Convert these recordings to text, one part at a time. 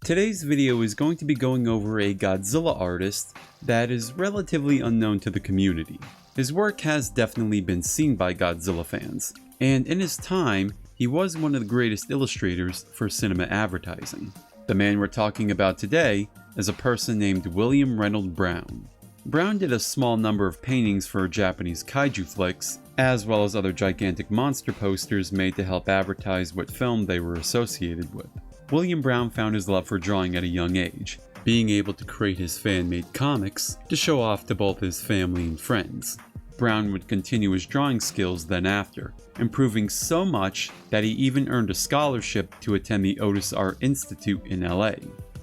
Today's video is going to be going over a Godzilla artist that is relatively unknown to the community. His work has definitely been seen by Godzilla fans, and in his time, he was one of the greatest illustrators for cinema advertising. The man we're talking about today is a person named William Reynold Brown. Brown did a small number of paintings for Japanese kaiju flicks, as well as other gigantic monster posters made to help advertise what film they were associated with. William Brown found his love for drawing at a young age, being able to create his fan-made comics to show off to both his family and friends. Brown would continue his drawing skills then after, improving so much that he even earned a scholarship to attend the Otis Art Institute in LA.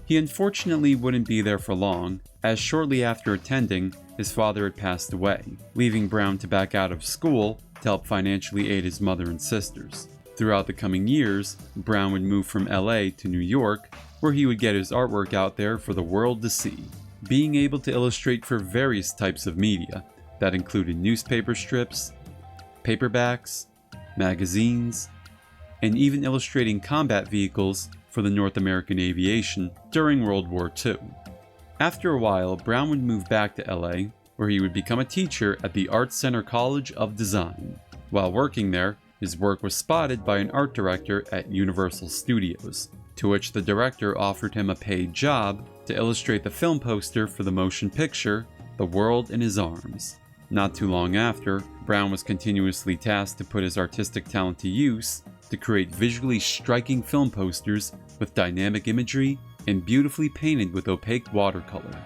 He unfortunately wouldn't be there for long, as shortly after attending, his father had passed away, leaving Brown to back out of school to help financially aid his mother and sisters. Throughout the coming years, Brown would move from LA to New York, where he would get his artwork out there for the world to see, being able to illustrate for various types of media that included newspaper strips, paperbacks, magazines, and even illustrating combat vehicles for the North American aviation during World War II. After a while, Brown would move back to LA, where he would become a teacher at the Art Center College of Design. While working there, his work was spotted by an art director at Universal Studios, to which the director offered him a paid job to illustrate the film poster for the motion picture The World in His Arms. Not too long after, Brown was continuously tasked to put his artistic talent to use to create visually striking film posters with dynamic imagery and beautifully painted with opaque watercolor.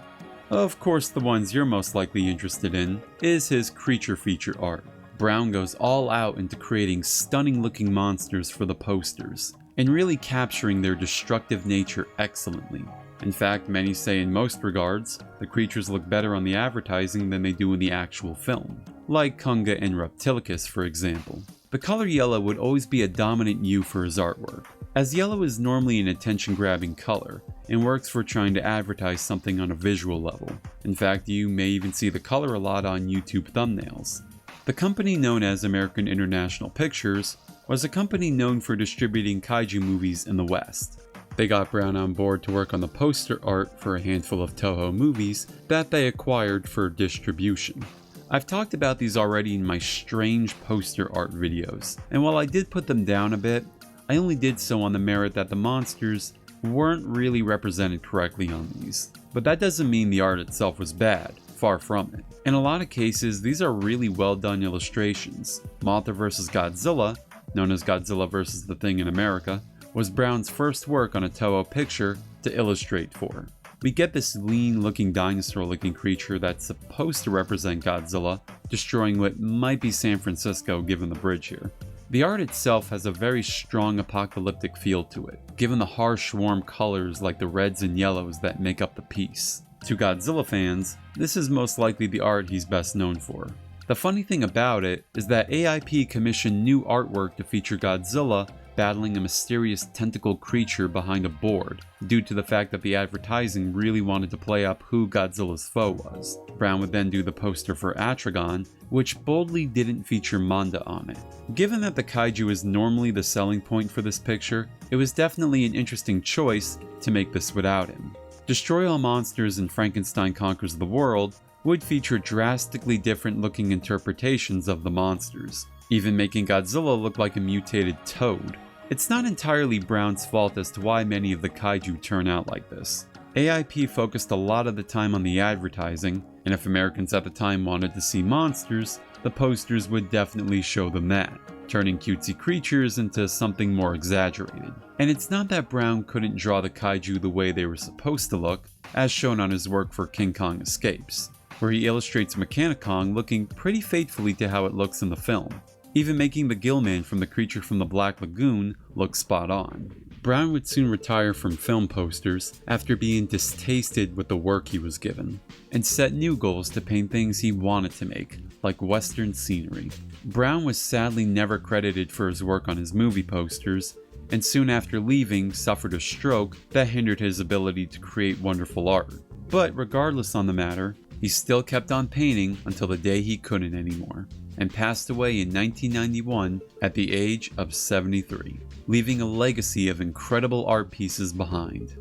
Of course, the ones you're most likely interested in is his creature feature art. Brown goes all out into creating stunning looking monsters for the posters, and really capturing their destructive nature excellently. In fact, many say in most regards, the creatures look better on the advertising than they do in the actual film, like Kunga and Reptilicus for example. The color yellow would always be a dominant hue for his artwork, as yellow is normally an attention-grabbing color, and works for trying to advertise something on a visual level. In fact, you may even see the color a lot on YouTube thumbnails. The company known as American International Pictures was a company known for distributing kaiju movies in the West. They got Brown on board to work on the poster art for a handful of Toho movies that they acquired for distribution. I've talked about these already in my strange poster art videos, and while I did put them down a bit, I only did so on the merit that the monsters weren't really represented correctly on these. But that doesn't mean the art itself was bad. Far from it. In a lot of cases, these are really well done illustrations. Mothra vs. Godzilla, known as Godzilla vs. the Thing in America, was Brown's first work on a Toho picture to illustrate for. We get this lean looking dinosaur looking creature that's supposed to represent Godzilla, destroying what might be San Francisco given the bridge here. The art itself has a very strong apocalyptic feel to it, given the harsh warm colors like the reds and yellows that make up the piece. To Godzilla fans, this is most likely the art he's best known for. The funny thing about it is that AIP commissioned new artwork to feature Godzilla battling a mysterious tentacle creature behind a board, due to the fact that the advertising really wanted to play up who Godzilla's foe was. Brown would then do the poster for Atragon, which boldly didn't feature Manda on it. Given that the kaiju is normally the selling point for this picture, it was definitely an interesting choice to make this without him. Destroy All Monsters and Frankenstein Conquers the World would feature drastically different looking interpretations of the monsters, even making Godzilla look like a mutated toad. It's not entirely Brown's fault as to why many of the kaiju turn out like this. AIP focused a lot of the time on the advertising, and if Americans at the time wanted to see monsters, the posters would definitely show them that, turning cutesy creatures into something more exaggerated. And it's not that Brown couldn't draw the kaiju the way they were supposed to look, as shown on his work for King Kong Escapes, where he illustrates Mechanicong looking pretty faithfully to how it looks in the film, even making the Gillman from the creature from the Black Lagoon look spot on. Brown would soon retire from film posters after being distasted with the work he was given, and set new goals to paint things he wanted to make, like Western scenery. Brown was sadly never credited for his work on his movie posters, and soon after leaving suffered a stroke that hindered his ability to create wonderful art. But regardless on the matter, he still kept on painting until the day he couldn't anymore, and passed away in 1991 at the age of 73, leaving a legacy of incredible art pieces behind.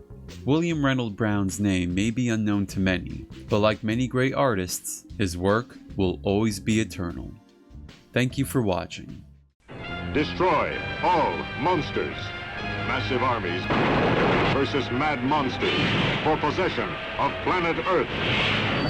William Reynold Brown's name may be unknown to many, but like many great artists, his work will always be eternal. Thank you for watching. Destroy all monsters. Massive armies versus mad monsters for possession of planet Earth.